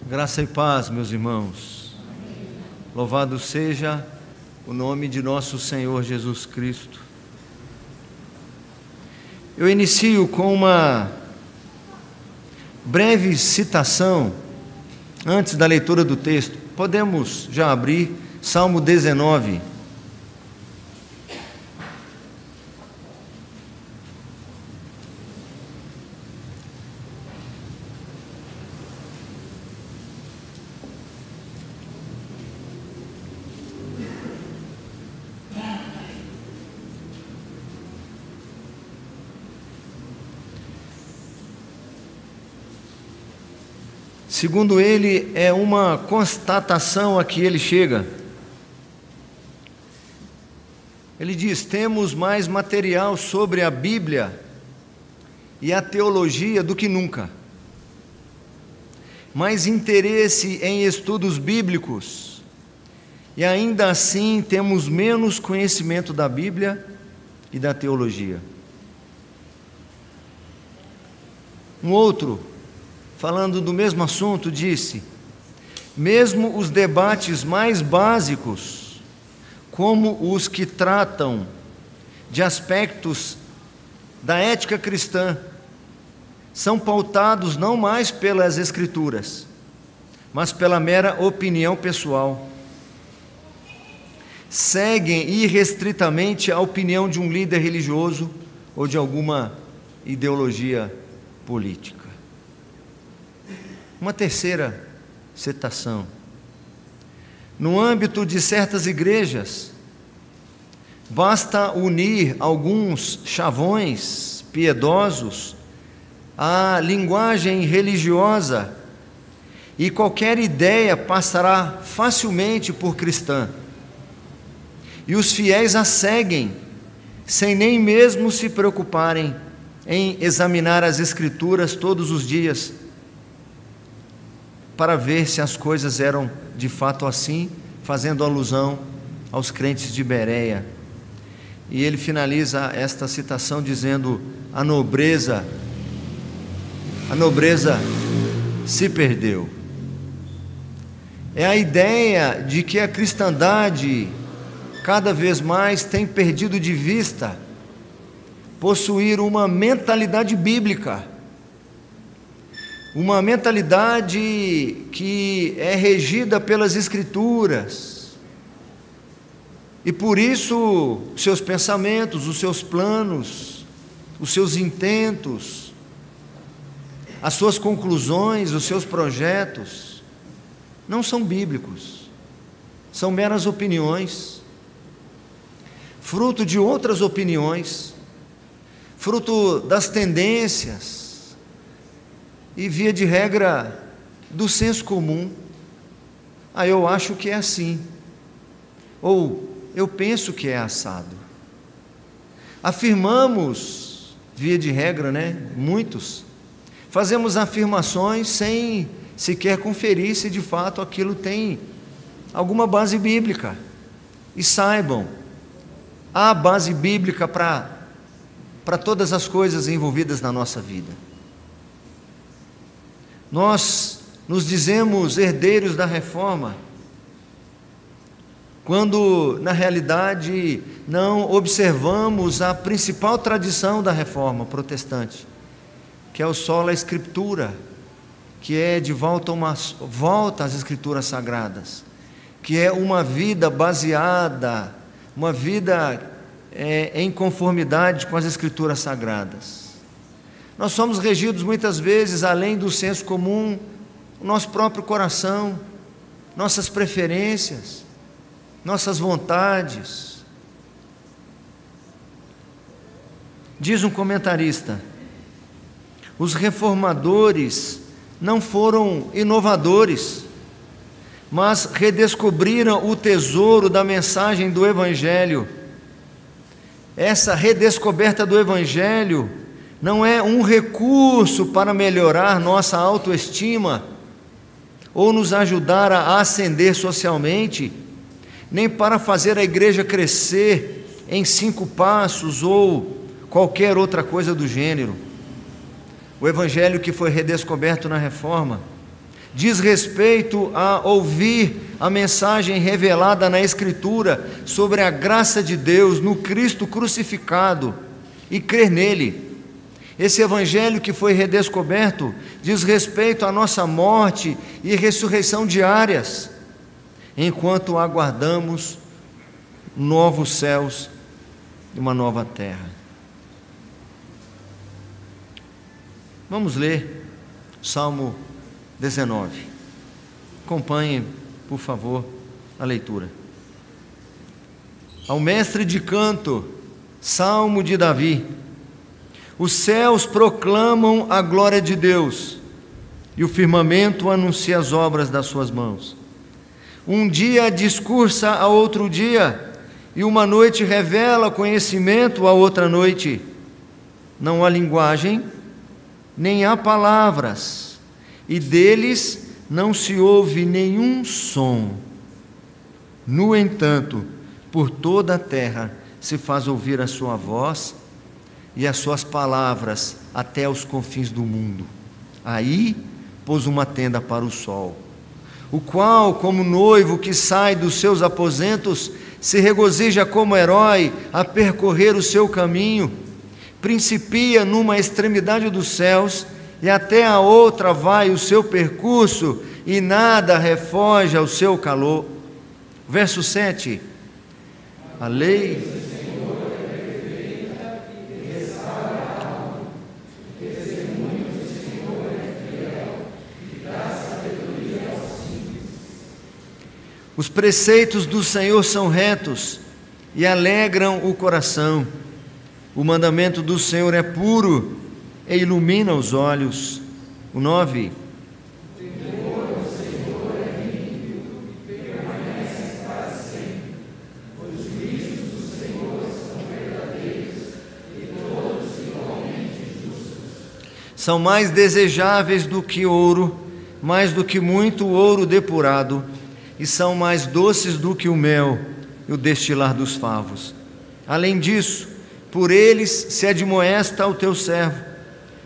Graça e paz, meus irmãos. Louvado seja o nome de nosso Senhor Jesus Cristo. Eu inicio com uma breve citação antes da leitura do texto. Podemos já abrir Salmo 19. Segundo ele, é uma constatação a que ele chega. Ele diz: temos mais material sobre a Bíblia e a teologia do que nunca. Mais interesse em estudos bíblicos. E ainda assim temos menos conhecimento da Bíblia e da teologia. Um outro, falando do mesmo assunto, disse: mesmo os debates mais básicos, como os que tratam de aspectos da ética cristã, são pautados não mais pelas Escrituras, mas pela mera opinião pessoal. Seguem irrestritamente a opinião de um líder religioso ou de alguma ideologia política. Uma terceira citação. No âmbito de certas igrejas, basta unir alguns chavões piedosos à linguagem religiosa e qualquer ideia passará facilmente por cristã. E os fiéis a seguem, sem nem mesmo se preocuparem em examinar as Escrituras todos os dias, para ver se as coisas eram de fato assim, fazendo alusão aos crentes de Bereia. E ele finaliza esta citação dizendo: a nobreza se perdeu. É a ideia de que a cristandade cada vez mais tem perdido de vista possuir uma mentalidade bíblica, uma mentalidade que é regida pelas Escrituras, e por isso os seus pensamentos, os seus planos, os seus intentos, as suas conclusões, os seus projetos não são bíblicos, são meras opiniões, fruto de outras opiniões, fruto das tendências e, via de regra, do senso comum. Eu acho que é assim, ou eu penso que é assado. Afirmamos, via de regra, muitos, fazemos afirmações sem sequer conferir se de fato aquilo tem alguma base bíblica. E saibam, há base bíblica para todas as coisas envolvidas na nossa vida. Nós nos dizemos herdeiros da Reforma, quando na realidade não observamos a principal tradição da Reforma protestante, que é o sola Scriptura, que é de volta às Escrituras Sagradas, que é uma vida baseada, uma vida em conformidade com as Escrituras Sagradas. Nós somos regidos muitas vezes, além do senso comum, o nosso próprio coração, nossas preferências, nossas vontades. Diz um comentarista: os reformadores não foram inovadores, mas redescobriram o tesouro da mensagem do Evangelho. Essa redescoberta do Evangelho não é um recurso para melhorar nossa autoestima ou nos ajudar a ascender socialmente, nem para fazer a igreja crescer em 5 passos ou qualquer outra coisa do gênero. O Evangelho que foi redescoberto na Reforma diz respeito a ouvir a mensagem revelada na Escritura sobre a graça de Deus no Cristo crucificado e crer nele. Esse evangelho que foi redescoberto diz respeito à nossa morte e ressurreição diárias, enquanto aguardamos novos céus e uma nova terra. Vamos ler Salmo 19. Acompanhem, por favor, a leitura. Ao mestre de canto, Salmo de Davi. Os céus proclamam a glória de Deus, e o firmamento anuncia as obras das suas mãos. Um dia discursa a outro dia, e uma noite revela conhecimento a outra noite. Não há linguagem, nem há palavras, e deles não se ouve nenhum som. No entanto, por toda a terra se faz ouvir a sua voz e as suas palavras até os confins do mundo. Aí pôs uma tenda para o sol, o qual, como noivo que sai dos seus aposentos, se regozija como herói a percorrer o seu caminho, principia numa extremidade dos céus e até a outra vai o seu percurso, e nada refoge ao seu calor. Verso 7. A lei do Senhor é perfeita e restaura a alma. O testemunho do Senhor é fiel e dá sabedoria aos simples. Os preceitos do Senhor são retos e alegram o coração. O mandamento do Senhor é puro e ilumina os olhos. O 9. O temor do Senhor é límpido e permanece para sempre. Os juízos do Senhor são verdadeiros e todos igualmente justos. São mais desejáveis do que ouro, mais do que muito ouro depurado, e são mais doces do que o mel e o destilar dos favos. Além disso, por eles se admoesta o teu servo,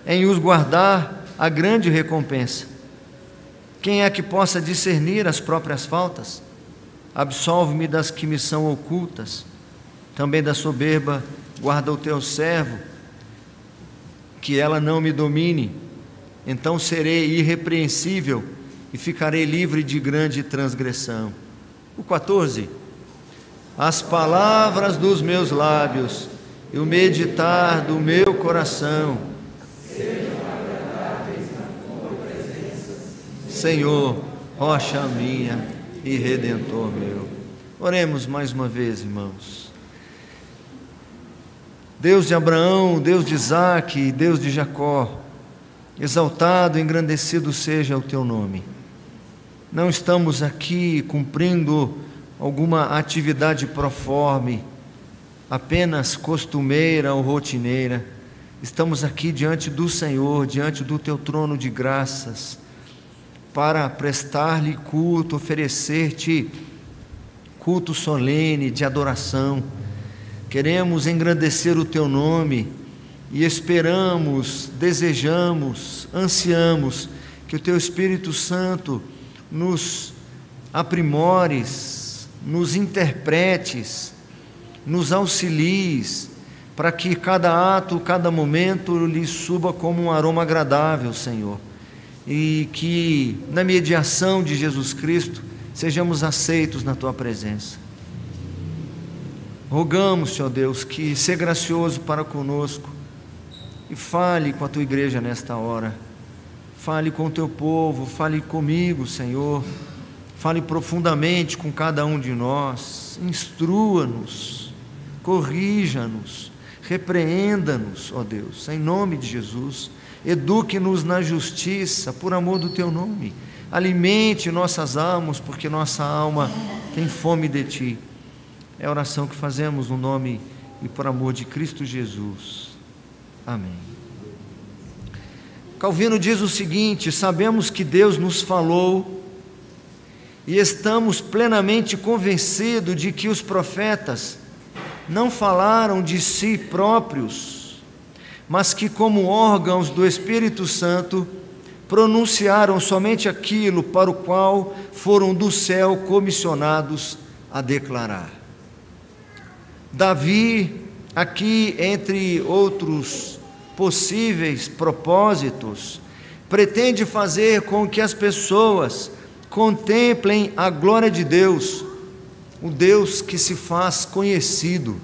em os guardar a grande recompensa. Quem é que possa discernir as próprias faltas? Absolve-me das que me são ocultas. Também da soberba guarda o teu servo, que ela não me domine. Então serei irrepreensível e ficarei livre de grande transgressão. O 14. As palavras dos meus lábios e o meditar do meu coração sejam agradáveis na tua presença, Senhor, rocha minha e redentor meu. Oremos mais uma vez, irmãos. Deus de Abraão, Deus de Isaque, Deus de Jacó, exaltado e engrandecido seja o teu nome. Não estamos aqui cumprindo alguma atividade proforme, apenas costumeira ou rotineira. Estamos aqui diante do Senhor, diante do teu trono de graças, para prestar-lhe culto, oferecer-te culto solene de adoração. Queremos engrandecer o teu nome e esperamos, desejamos, ansiamos que o teu Espírito Santo nos aprimores, nos interpretes, nos auxilies, para que cada ato, cada momento lhe suba como um aroma agradável, Senhor, e que na mediação de Jesus Cristo sejamos aceitos na tua presença. Rogamos, Senhor Deus, que seja gracioso para conosco e fale com a tua igreja nesta hora, fale com o teu povo, fale comigo, Senhor, fale profundamente com cada um de nós, instrua-nos, corrija-nos, repreenda-nos, ó Deus, em nome de Jesus. Eduque-nos na justiça, por amor do teu nome. Alimente nossas almas, porque nossa alma tem fome de ti. É a oração que fazemos no nome e por amor de Cristo Jesus. Amém. Calvino diz o seguinte: sabemos que Deus nos falou e estamos plenamente convencidos de que os profetas não falaram de si próprios, mas que, como órgãos do Espírito Santo, pronunciaram somente aquilo para o qual foram do céu comissionados a declarar. Davi, aqui entre outros possíveis propósitos, pretende fazer com que as pessoas contemplem a glória de Deus, o Deus que se faz conhecido.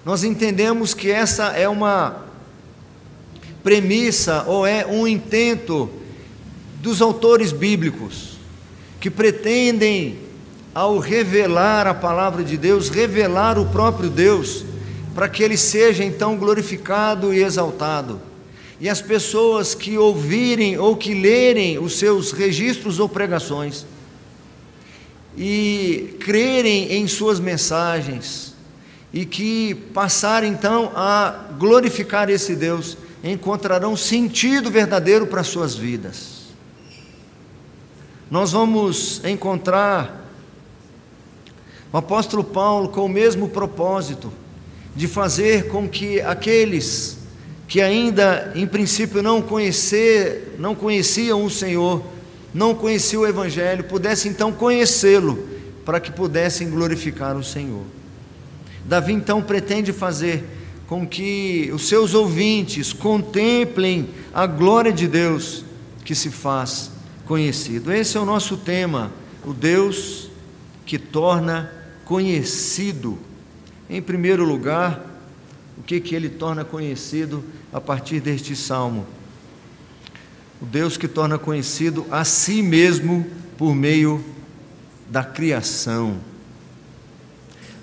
Nós entendemos que essa é uma premissa, ou é um intento dos autores bíblicos, que pretendem, ao revelar a palavra de Deus, revelar o próprio Deus, para que Ele seja então glorificado e exaltado. E as pessoas que ouvirem ou que lerem os seus registros ou pregações, e crerem em suas mensagens, e que passarem então a glorificar esse Deus, encontrarão sentido verdadeiro para as suas vidas. Nós vamos encontrar o apóstolo Paulo com o mesmo propósito, de fazer com que aqueles que ainda em princípio não conheciam o Senhor, não conheciam o Evangelho, pudessem então conhecê-lo, para que pudessem glorificar o Senhor. Davi então pretende fazer com que os seus ouvintes contemplem a glória de Deus que se faz conhecido. Esse é o nosso tema, o Deus que torna conhecido. Em primeiro lugar, o que Ele torna conhecido a partir deste salmo? O Deus que torna conhecido a si mesmo por meio da criação.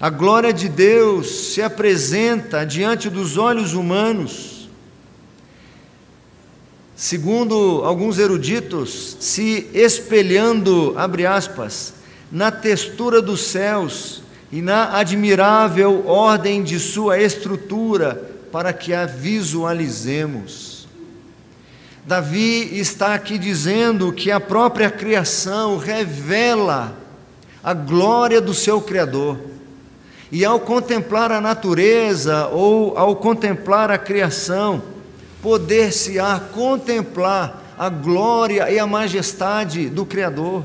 A glória de Deus se apresenta diante dos olhos humanos, segundo alguns eruditos, se espelhando, abre aspas, na textura dos céus e na admirável ordem de sua estrutura, para que a visualizemos. Davi está aqui dizendo que a própria criação revela a glória do seu Criador. E ao contemplar a natureza, ou ao contemplar a criação, poder-se-á contemplar a glória e a majestade do Criador,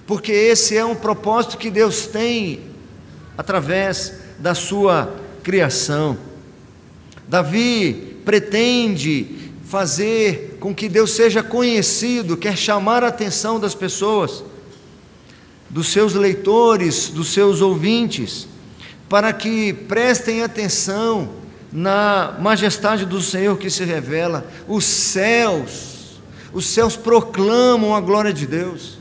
porque esse é um propósito que Deus tem através da sua criação. Davi pretende fazer com que Deus seja conhecido, quer chamar a atenção das pessoas, dos seus leitores, dos seus ouvintes, para que prestem atenção na majestade do Senhor que se revela. Os céus proclamam a glória de Deus.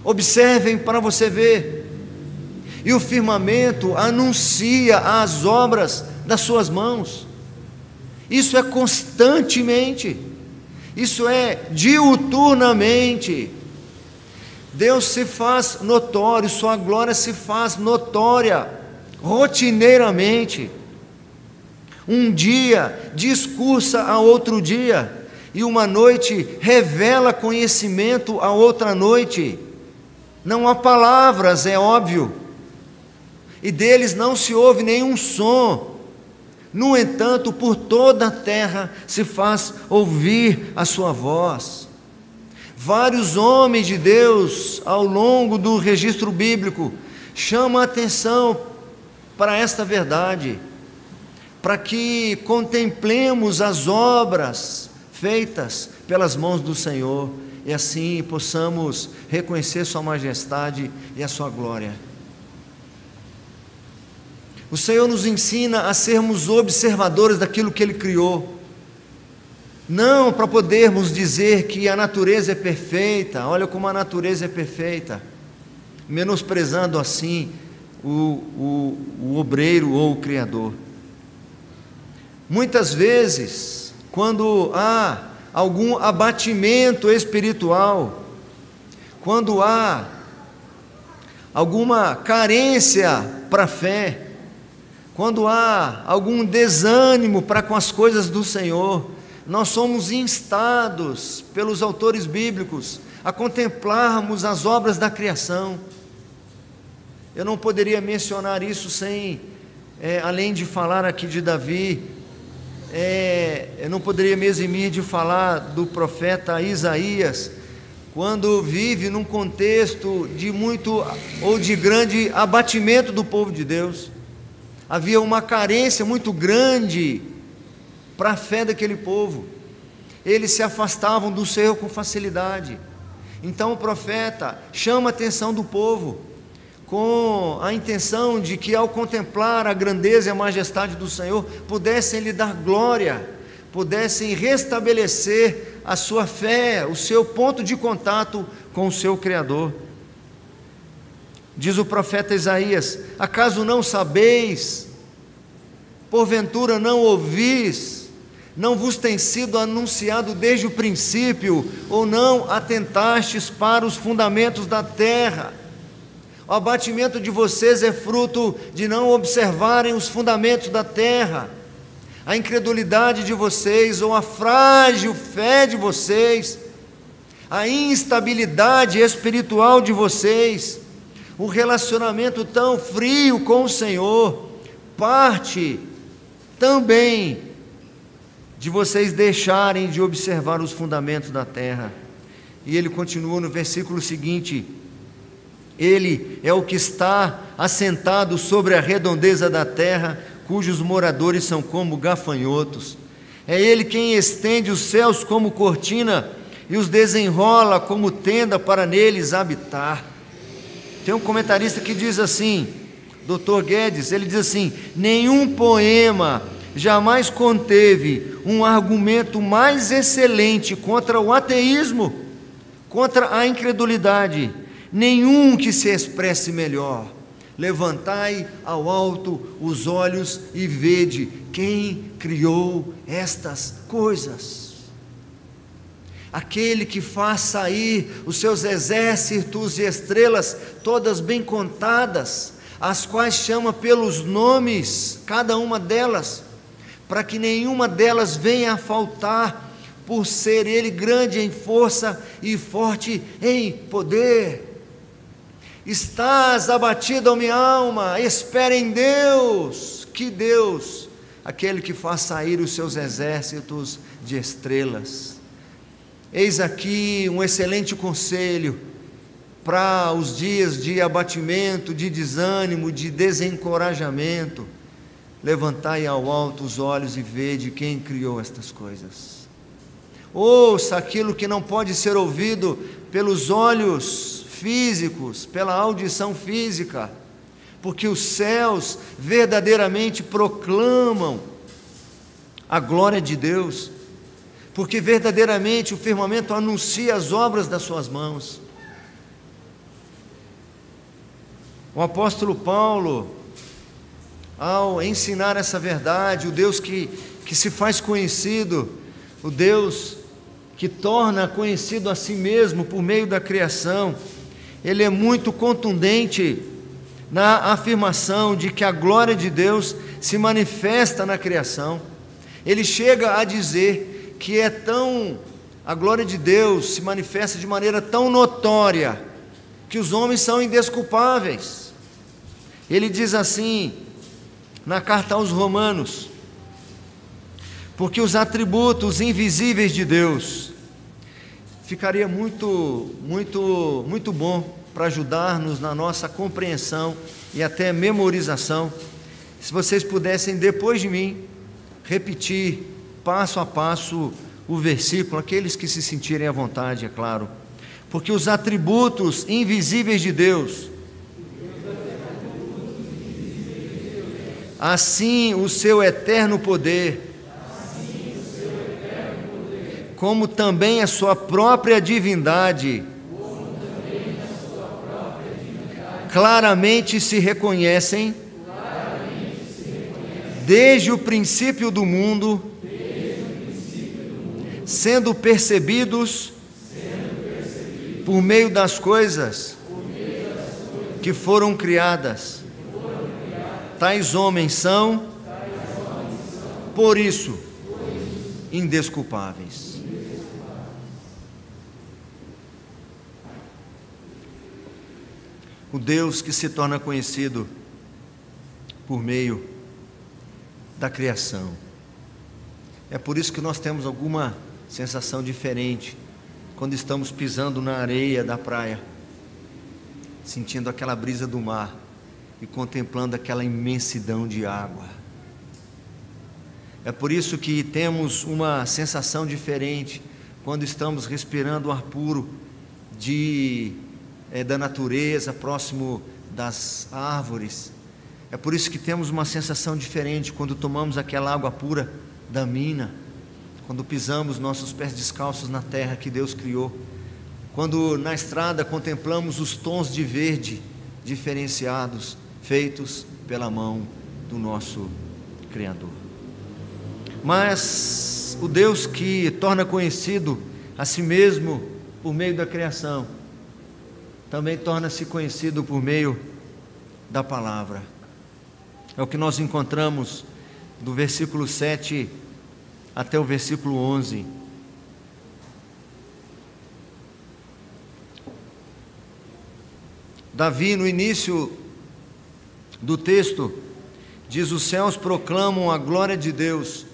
Observem para você ver. E o firmamento anuncia as obras das suas mãos. Isso é constantemente, isso é diuturnamente. Deus se faz notório, sua glória se faz notória, rotineiramente. Um dia discursa a outro dia, e uma noite revela conhecimento a outra noite. Não há palavras, é óbvio, e deles não se ouve nenhum som. No entanto, por toda a terra se faz ouvir a sua voz. Vários homens de Deus, ao longo do registro bíblico, chamam a atenção para esta verdade, para que contemplemos as obras feitas pelas mãos do Senhor, e assim possamos reconhecer sua majestade e a sua glória. O Senhor nos ensina a sermos observadores daquilo que Ele criou, não para podermos dizer que a natureza é perfeita, olha como a natureza é perfeita, menosprezando assim o obreiro ou o Criador. Muitas vezes, quando há algum abatimento espiritual, quando há alguma carência para a fé, quando há algum desânimo para com as coisas do Senhor, nós somos instados pelos autores bíblicos a contemplarmos as obras da criação. Eu não poderia mencionar isso sem, além de falar aqui de Davi, eu não poderia me eximir de falar do profeta Isaías, quando vive num contexto de muito ou de grande abatimento do povo de Deus. Havia uma carência muito grande para a fé daquele povo. Eles se afastavam do Senhor com facilidade. Então o profeta chama a atenção do povo, com a intenção de que, ao contemplar a grandeza e a majestade do Senhor, pudessem lhe dar glória, pudessem restabelecer a sua fé, o seu ponto de contato com o seu Criador. Diz o profeta Isaías: acaso não sabeis? Porventura não ouvis? Não vos tem sido anunciado desde o princípio? Ou não atentastes para os fundamentos da terra? O abatimento de vocês é fruto de não observarem os fundamentos da terra. A incredulidade de vocês, ou a frágil fé de vocês, a instabilidade espiritual de vocês, o relacionamento tão frio com o Senhor, parte também de vocês deixarem de observar os fundamentos da terra. E ele continua no versículo seguinte: Ele é o que está assentado sobre a redondeza da terra, cujos moradores são como gafanhotos. É Ele quem estende os céus como cortina e os desenrola como tenda para neles habitar. Tem um comentarista que diz assim, Dr. Guedes, ele diz assim: nenhum poema jamais conteve um argumento mais excelente contra o ateísmo, contra a incredulidade, nenhum que se expresse melhor. Levantai ao alto os olhos e vede quem criou estas coisas. Aquele que faz sair os seus exércitos e estrelas, todas bem contadas, as quais chama pelos nomes, cada uma delas, para que nenhuma delas venha a faltar, por ser Ele grande em força e forte em poder. Estás abatida, ó minha alma, espera em Deus. Que Deus? Aquele que faz sair os seus exércitos de estrelas. Eis aqui um excelente conselho para os dias de abatimento, de desânimo, de desencorajamento. Levantai ao alto os olhos e vede quem criou estas coisas. Ouça aquilo que não pode ser ouvido pelos olhos físicos, pela audição física, porque os céus verdadeiramente proclamam a glória de Deus, porque verdadeiramente o firmamento anuncia as obras das suas mãos. O apóstolo Paulo, ao ensinar essa verdade, o Deus que se faz conhecido, o Deus que torna conhecido a si mesmo por meio da criação, ele é muito contundente na afirmação de que a glória de Deus se manifesta na criação. Ele chega a dizer que a glória de Deus se manifesta de maneira tão notória que os homens são indesculpáveis. Ele diz assim na carta aos Romanos: porque os atributos invisíveis de Deus, ficaria muito bom para ajudar-nos na nossa compreensão e até memorização, se vocês pudessem, depois de mim, repetir passo a passo o versículo, aqueles que se sentirem à vontade, é claro. Porque os atributos invisíveis de Deus, assim o seu eterno poder, como também a sua própria divindade, claramente se reconhecem desde o princípio do mundo, sendo percebidos por meio das coisas que foram criadas. Tais homens são, por isso, indesculpáveis. O Deus que se torna conhecido por meio da criação. É por isso que nós temos alguma sensação diferente quando estamos pisando na areia da praia, sentindo aquela brisa do mar e contemplando aquela imensidão de água. É por isso que temos uma sensação diferente quando estamos respirando o ar puro da natureza, próximo das árvores. É por isso que temos uma sensação diferente quando tomamos aquela água pura da mina, quando pisamos nossos pés descalços na terra que Deus criou, quando na estrada contemplamos os tons de verde diferenciados, feitos pela mão do nosso Criador. Mas o Deus que torna conhecido a si mesmo por meio da criação, também torna-se conhecido por meio da palavra. É o que nós encontramos do versículo 7 até o versículo 11. Davi, no início do texto, diz: os céus proclamam a glória de Deus.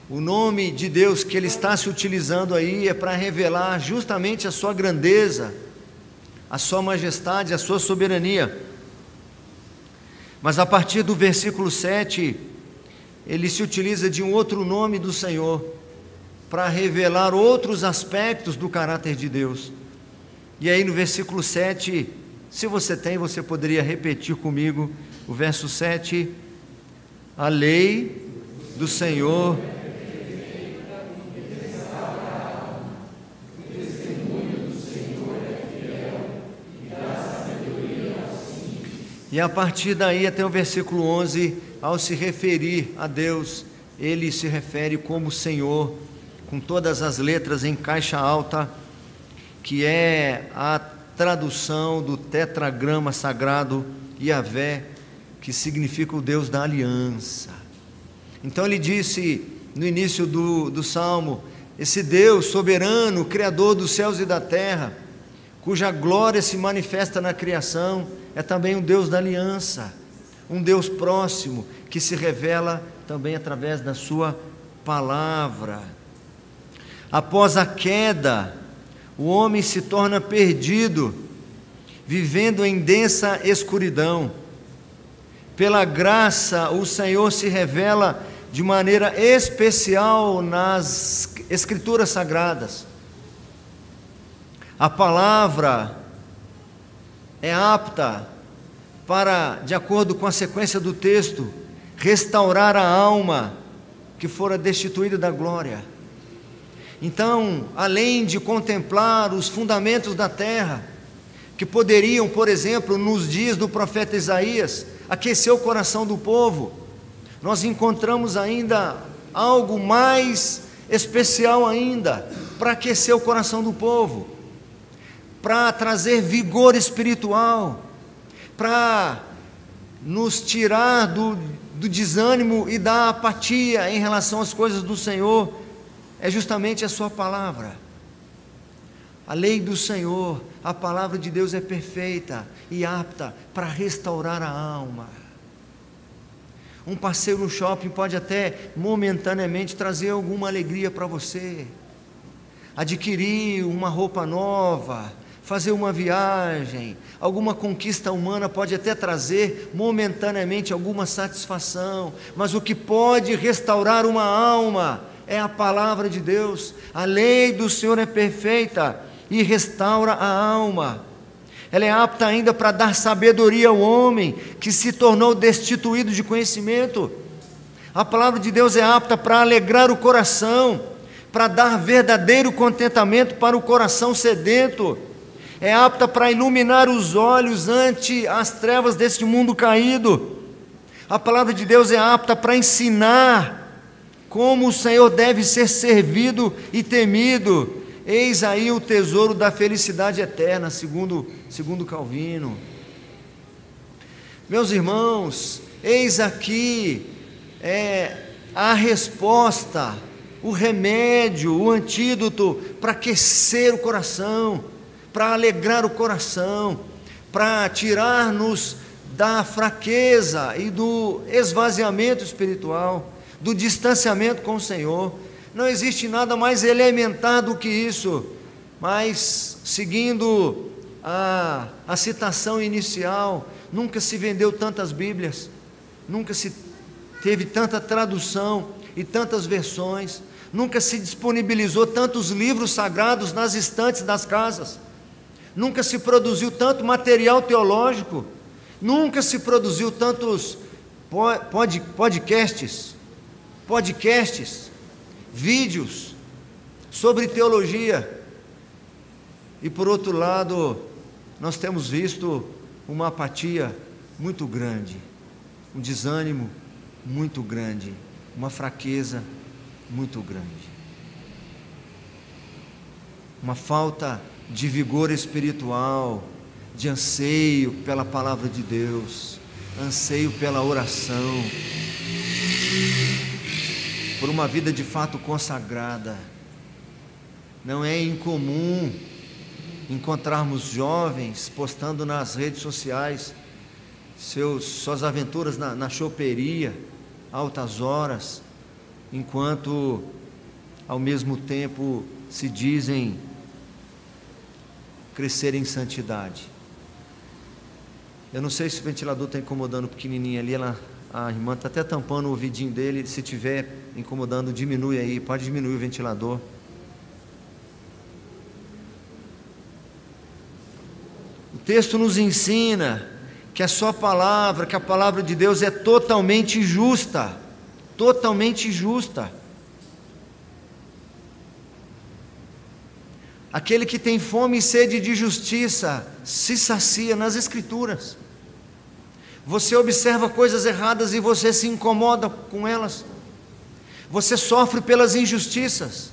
O nome de Deus que ele está se utilizando aí é para revelar justamente a sua grandeza, a sua majestade, a sua soberania. Mas a partir do versículo 7, ele se utiliza de um outro nome do Senhor para revelar outros aspectos do caráter de Deus. E aí no versículo 7, se você tem, você poderia repetir comigo o verso 7: a lei do Senhor . E a partir daí até o versículo 11, ao se referir a Deus, ele se refere como Senhor, com todas as letras em caixa alta, que é a tradução do tetragrama sagrado Yahvé, que significa o Deus da aliança. Então ele disse no início do Salmo: esse Deus soberano, Criador dos céus e da terra, cuja glória se manifesta na criação, é também um Deus da aliança, um Deus próximo, que se revela também através da sua palavra. Após a queda, o homem se torna perdido, vivendo em densa escuridão. Pela graça, o Senhor se revela de maneira especial nas Escrituras Sagradas. A palavra é apta para, de acordo com a sequência do texto, restaurar a alma que fora destituída da glória. Então, além de contemplar os fundamentos da terra, que poderiam, por exemplo, nos dias do profeta Isaías, aquecer o coração do povo, nós encontramos ainda algo mais especial ainda, para aquecer o coração do povo, para trazer vigor espiritual, para nos tirar do desânimo e da apatia em relação às coisas do Senhor. É justamente a sua palavra. A lei do Senhor, a palavra de Deus é perfeita e apta para restaurar a alma. Um passeio no shopping pode até momentaneamente trazer alguma alegria para você. Adquirir uma roupa nova, fazer uma viagem, alguma conquista humana pode até trazer momentaneamente alguma satisfação, mas o que pode restaurar uma alma é a palavra de Deus. A lei do Senhor é perfeita e restaura a alma. Ela é apta ainda para dar sabedoria ao homem que se tornou destituído de conhecimento. A palavra de Deus é apta para alegrar o coração, para dar verdadeiro contentamento para o coração sedento. É apta para iluminar os olhos ante as trevas deste mundo caído. A palavra de Deus é apta para ensinar como o Senhor deve ser servido e temido. Eis aí o tesouro da felicidade eterna, segundo Calvino. Meus irmãos, eis aqui a resposta, o remédio, o antídoto para aquecer o coração, para alegrar o coração, para tirar-nos da fraqueza e do esvaziamento espiritual, do distanciamento com o Senhor. Não existe nada mais elementar do que isso. Mas, seguindo a citação inicial, nunca se vendeu tantas Bíblias, nunca se teve tanta tradução e tantas versões, nunca se disponibilizou tantos livros sagrados nas estantes das casas, nunca se produziu tanto material teológico, nunca se produziu tantos podcasts, vídeos sobre teologia. E por outro lado, nós temos visto uma apatia muito grande, um desânimo muito grande, uma fraqueza muito grande, uma falta de vigor espiritual, de anseio pela palavra de Deus, anseio pela oração, por uma vida de fato consagrada. Não é incomum encontrarmos jovens postando nas redes sociais suas aventuras na choperia, altas horas, enquanto ao mesmo tempo se dizem crescer em santidade. Eu não sei se o ventilador está incomodando o pequenininho ali, a irmã está até tampando o ouvidinho dele. Se estiver incomodando, diminui aí, pode diminuir o ventilador. O texto nos ensina que a sua palavra, que a palavra de Deus é totalmente justa, totalmente justa. Aquele que tem fome e sede de justiça se sacia nas Escrituras. Você observa coisas erradas e você se incomoda com elas. Você sofre pelas injustiças.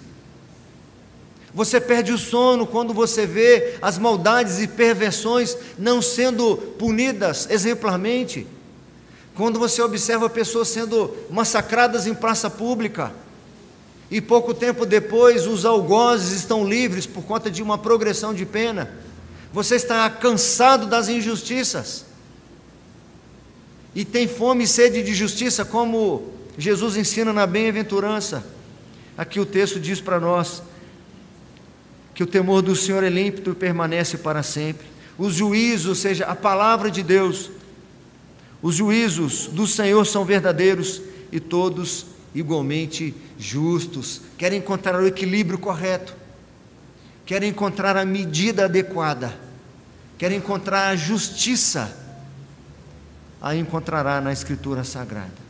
Você perde o sono quando você vê as maldades e perversões não sendo punidas exemplarmente. Quando você observa pessoas sendo massacradas em praça pública e pouco tempo depois os algozes estão livres por conta de uma progressão de pena. Você está cansado das injustiças e tem fome e sede de justiça, como Jesus ensina na bem-aventurança. Aqui o texto diz para nós que o temor do Senhor é límpido e permanece para sempre. Os juízos, ou seja, a palavra de Deus, os juízos do Senhor são verdadeiros e todos igualmente justos. Querem encontrar o equilíbrio correto, querem encontrar a medida adequada, querem encontrar a justiça, a encontrará na Escritura Sagrada.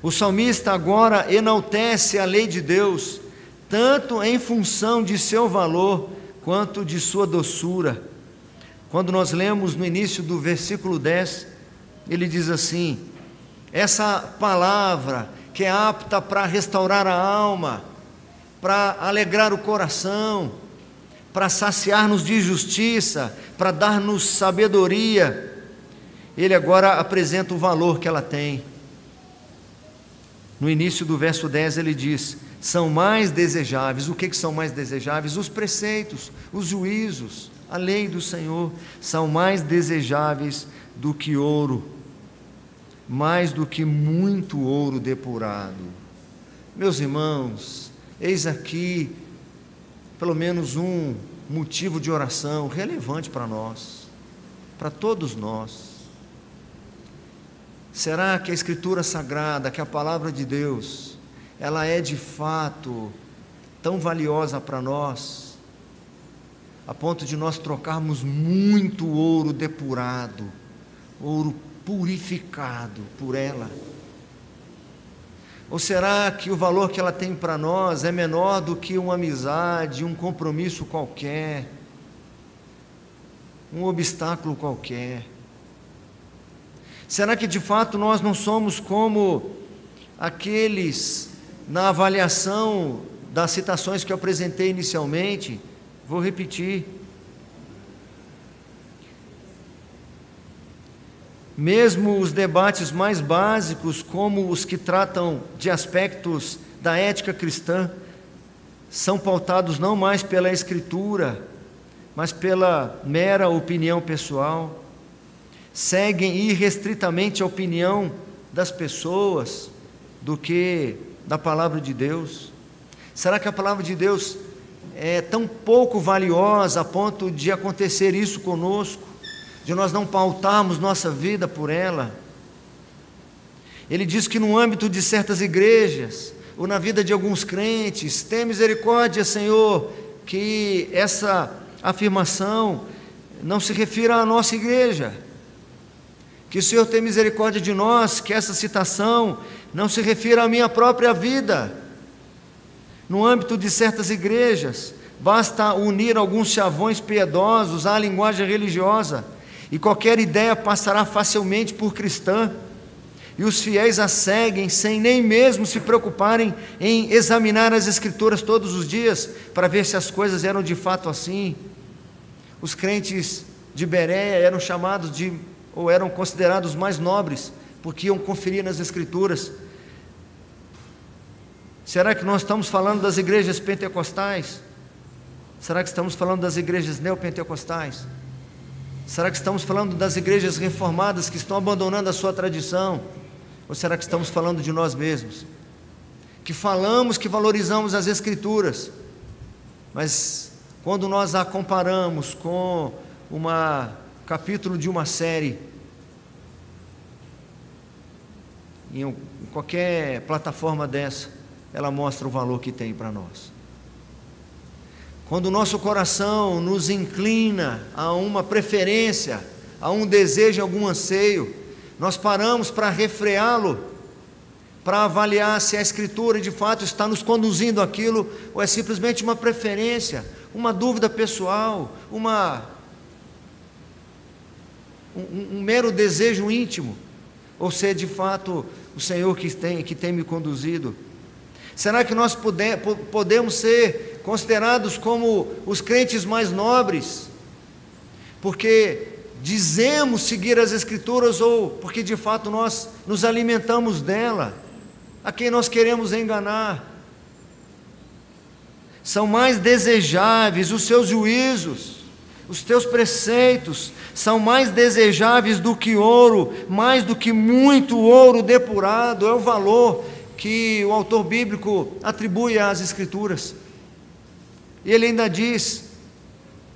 O salmista agora enaltece a lei de Deus, tanto em função de seu valor, quanto de sua doçura. Quando nós lemos no início do versículo 10, ele diz assim: essa palavra que é apta para restaurar a alma, para alegrar o coração, para saciar-nos de justiça, para dar-nos sabedoria, ele agora apresenta o valor que ela tem. No início do verso 10 ele diz: são mais desejáveis. O que são mais desejáveis? Os preceitos, os juízos, a lei do Senhor são mais desejáveis do que ouro, mais do que muito ouro depurado. Meus irmãos, eis aqui pelo menos um motivo de oração relevante para nós, para todos nós. Será que a Escritura Sagrada, que a Palavra de Deus, ela é de fato tão valiosa para nós, a ponto de nós trocarmos muito ouro depurado, ouro purificado por ela? Ou será que o valor que ela tem para nós é menor do que uma amizade, um compromisso qualquer, um obstáculo qualquer? Será que de fato nós não somos como aqueles, na avaliação das citações que eu apresentei inicialmente? Vou repetir. Mesmo os debates mais básicos, como os que tratam de aspectos da ética cristã, são pautados não mais pela Escritura, mas pela mera opinião pessoal. Seguem irrestritamente a opinião das pessoas do que da palavra de Deus? Será que a palavra de Deus é tão pouco valiosa a ponto de acontecer isso conosco, de nós não pautarmos nossa vida por ela? Ele diz que no âmbito de certas igrejas, ou na vida de alguns crentes, tem misericórdia, Senhor, que essa afirmação não se refira à nossa igreja, que o Senhor tem misericórdia de nós, que essa citação não se refira à minha própria vida. No âmbito de certas igrejas, basta unir alguns chavões piedosos à linguagem religiosa, e qualquer ideia passará facilmente por cristã, e os fiéis a seguem sem nem mesmo se preocuparem em examinar as Escrituras todos os dias, para ver se as coisas eram de fato assim. Os crentes de Bereia eram chamados ou eram considerados mais nobres, porque iam conferir nas Escrituras. Será que nós estamos falando das igrejas pentecostais? Será que estamos falando das igrejas neopentecostais? Será que estamos falando das igrejas reformadas que estão abandonando a sua tradição? Ou será que estamos falando de nós mesmos? Que falamos que valorizamos as Escrituras, mas quando nós a comparamos com capítulo de uma série, em qualquer plataforma dessa, ela mostra o valor que tem para nós. Quando o nosso coração nos inclina a uma preferência, a um desejo, a algum anseio, nós paramos para refreá-lo, para avaliar se a Escritura de fato está nos conduzindo àquilo, ou é simplesmente uma preferência, uma dúvida pessoal, um mero desejo íntimo, ou se é de fato o Senhor que tem me conduzido. Será que nós podemos ser considerados como os crentes mais nobres, porque dizemos seguir as Escrituras, ou porque de fato nós nos alimentamos dela? A quem nós queremos enganar? São mais desejáveis os seus juízos, os teus preceitos são mais desejáveis do que ouro, mais do que muito ouro depurado. É o valor que o autor bíblico atribui às Escrituras. E ele ainda diz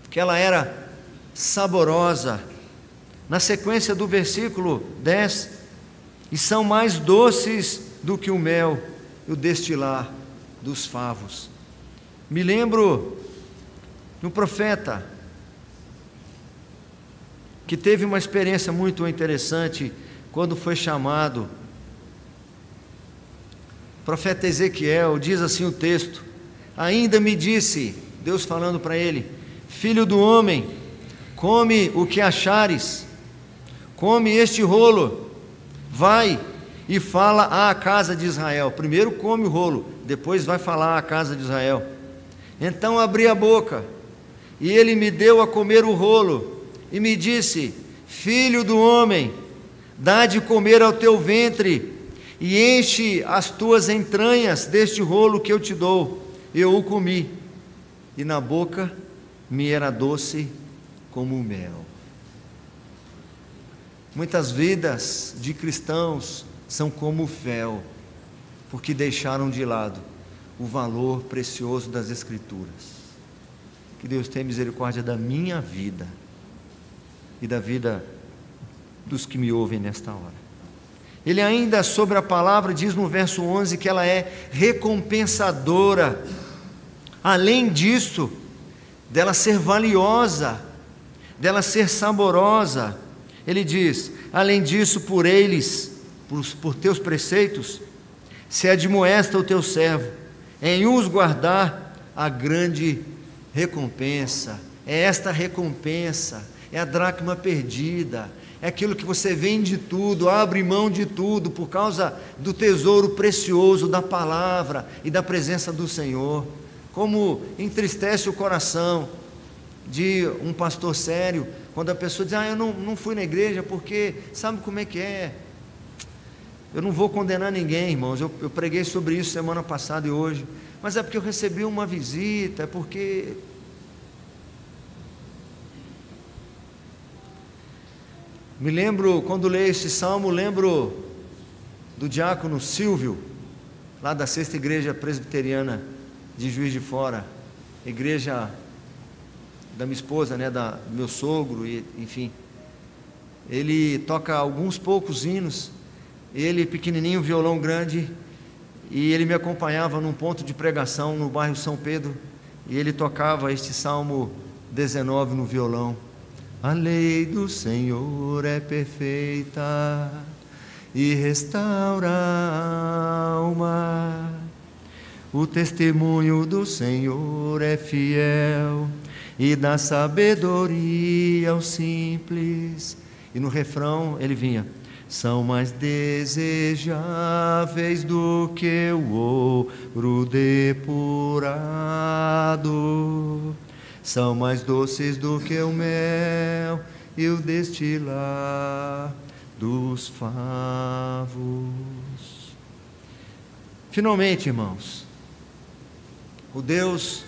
que ela era saborosa, na sequência do versículo 10, e são mais doces do que o mel e o destilar dos favos. Me lembro de um profeta que teve uma experiência muito interessante quando foi chamado. O profeta Ezequiel, diz assim o texto: ainda me disse, Deus falando para ele: filho do homem, come o que achares, come este rolo, vai e fala à casa de Israel. Primeiro come o rolo, depois vai falar à casa de Israel. Então abri a boca, e ele me deu a comer o rolo, e me disse: filho do homem, dá de comer ao teu ventre, e enche as tuas entranhas deste rolo que eu te dou. Eu o comi, e na boca me era doce como o mel. Muitas vidas de cristãos são como o fel, porque deixaram de lado o valor precioso das Escrituras. Que Deus tenha misericórdia da minha vida e da vida dos que me ouvem nesta hora. Ele ainda, sobre a palavra, diz no verso 11 que ela é recompensadora. Além disso, dela ser valiosa, dela ser saborosa, ele diz: além disso, por eles, por teus preceitos, se admoesta o teu servo, em os guardar a grande recompensa. É esta recompensa, é a dracma perdida, é aquilo que você vende tudo, abre mão de tudo, por causa do tesouro precioso da palavra e da presença do Senhor. Como entristece o coração de um pastor sério, quando a pessoa diz: eu não fui na igreja porque, sabe como é que é? Eu não vou condenar ninguém, irmãos, eu preguei sobre isso semana passada e hoje, mas é porque eu recebi uma visita, é porque... Me lembro, quando leio esse salmo, lembro do diácono Silvio, lá da Sexta Igreja Presbiteriana de Juiz de Fora, igreja da minha esposa, né, do meu sogro, e, enfim. Ele toca alguns poucos hinos, ele pequenininho, violão grande, e ele me acompanhava num ponto de pregação no bairro São Pedro, e ele tocava este Salmo 19 no violão. A lei do Senhor é perfeita e restaura a alma. O testemunho do Senhor é fiel e dá sabedoria aos simples. E no refrão ele vinha: são mais desejáveis do que o ouro depurado, são mais doces do que o mel e o destilar dos favos. Finalmente, irmãos, o Deus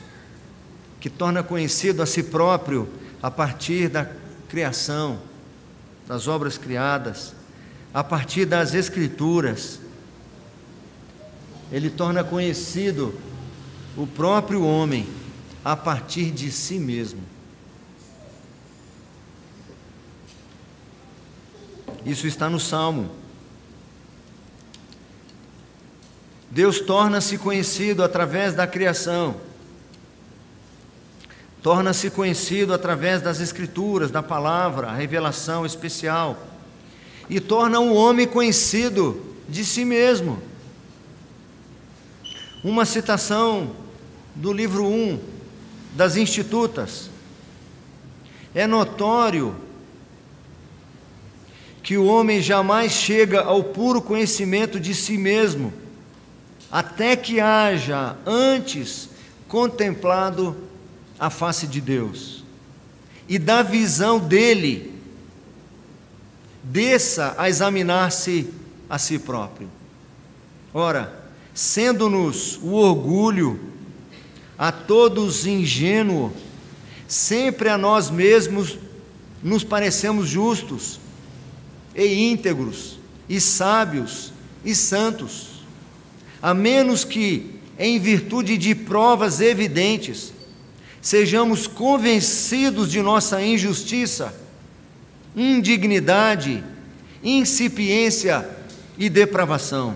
que torna conhecido a si próprio a partir da criação, das obras criadas, a partir das Escrituras, Ele torna conhecido o próprio homem a partir de si mesmo. Isso está no Salmo. Deus torna-se conhecido através da criação, torna-se conhecido através das Escrituras, da palavra, a revelação especial, e torna o homem conhecido de si mesmo. Uma citação do livro 1 das Institutas: é notório que o homem jamais chega ao puro conhecimento de si mesmo, até que haja antes contemplado a face de Deus, e da visão dele desça a examinar-se a si próprio. Ora, sendo-nos o orgulho a todos ingênuo, sempre a nós mesmos nos parecemos justos e íntegros e sábios e santos, a menos que, em virtude de provas evidentes, sejamos convencidos de nossa injustiça, indignidade, incipiência e depravação.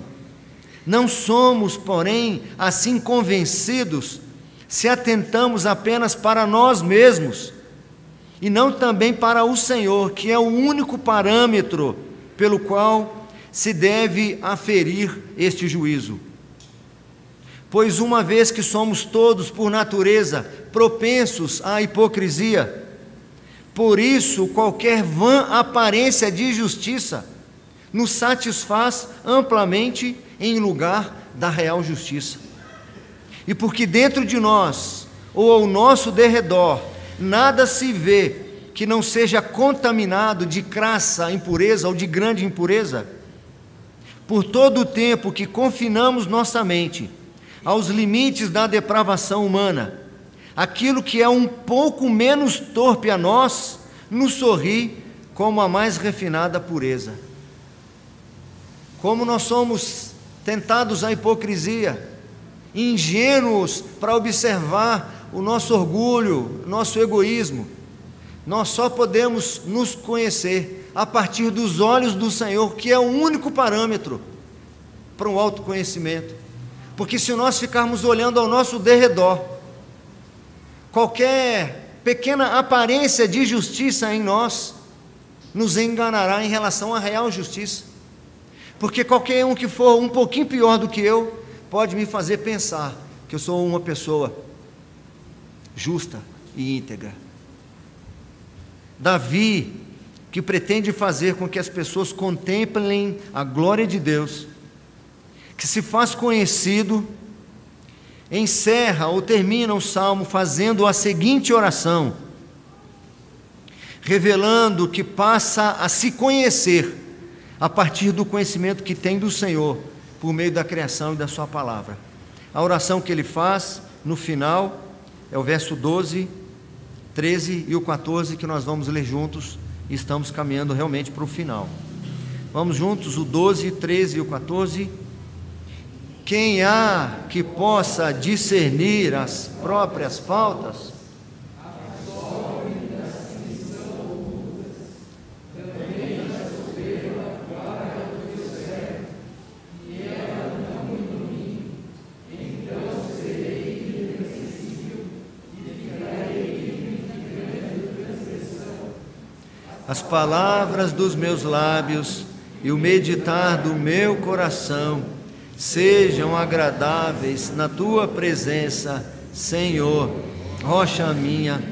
Não somos, porém, assim convencidos se atentamos apenas para nós mesmos e não também para o Senhor, que é o único parâmetro pelo qual se deve aferir este juízo. Pois uma vez que somos todos, por natureza, propensos à hipocrisia, por isso qualquer vã aparência de justiça nos satisfaz amplamente em lugar da real justiça. E porque dentro de nós, ou ao nosso derredor, nada se vê que não seja contaminado de crassa impureza ou de grande impureza, por todo o tempo que confinamos nossa mente aos limites da depravação humana, aquilo que é um pouco menos torpe a nós, nos sorri como a mais refinada pureza. Como nós somos tentados à hipocrisia, ingênuos para observar o nosso orgulho, nosso egoísmo, nós só podemos nos conhecer a partir dos olhos do Senhor, que é o único parâmetro para um autoconhecimento. Porque se nós ficarmos olhando ao nosso derredor, qualquer pequena aparência de justiça em nós nos enganará em relação à real justiça. Porque qualquer um que for um pouquinho pior do que eu pode me fazer pensar que eu sou uma pessoa justa e íntegra. Davi, que pretende fazer com que as pessoas contemplem a glória de Deus, que se faz conhecido, encerra ou termina o salmo fazendo a seguinte oração, revelando que passa a se conhecer a partir do conhecimento que tem do Senhor por meio da criação e da sua palavra. A oração que ele faz no final é o verso 12, 13 e o 14, que nós vamos ler juntos, e estamos caminhando realmente para o final. Vamos juntos, o 12, 13 e o 14. Quem há que possa discernir as próprias faltas? As palavras dos meus lábios e o meditar do meu coração sejam agradáveis na tua presença, Senhor, rocha minha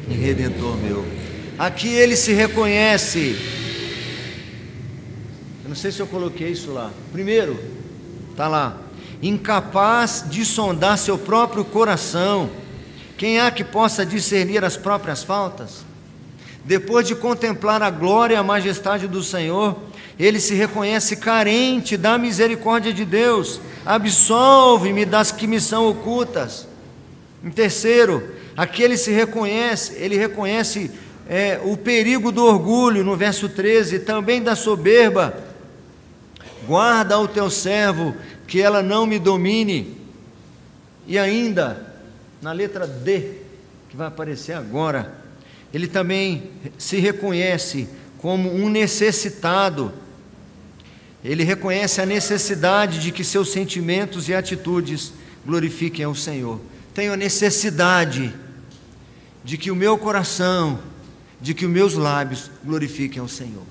e redentor meu. Aqui ele se reconhece. Eu não sei se eu coloquei isso lá. Primeiro, está lá, incapaz de sondar seu próprio coração. Quem há que possa discernir as próprias faltas? Depois de contemplar a glória e a majestade do Senhor, ele se reconhece carente da misericórdia de Deus. Absolve-me das que me são ocultas. Em terceiro, aqui ele reconhece o perigo do orgulho, no verso 13, também da soberba. Guarda ao teu servo, que ela não me domine. E ainda, na letra D, que vai aparecer agora, ele também se reconhece como um necessitado. Ele reconhece a necessidade de que seus sentimentos e atitudes glorifiquem ao Senhor. Tenho a necessidade de que o meu coração, de que os meus lábios glorifiquem ao Senhor.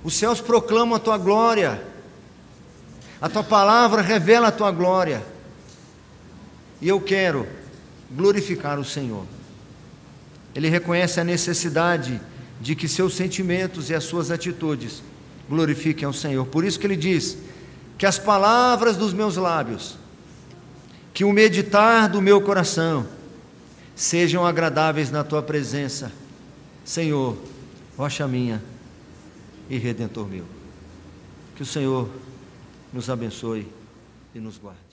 Os céus proclamam a tua glória, a tua palavra revela a tua glória, e eu quero glorificar o Senhor. Ele reconhece a necessidade de que seus sentimentos e as suas atitudes glorifiquem ao Senhor. Por isso que ele diz que as palavras dos meus lábios, que o meditar do meu coração sejam agradáveis na tua presença, Senhor, rocha minha e redentor meu. Que o Senhor nos abençoe e nos guarde.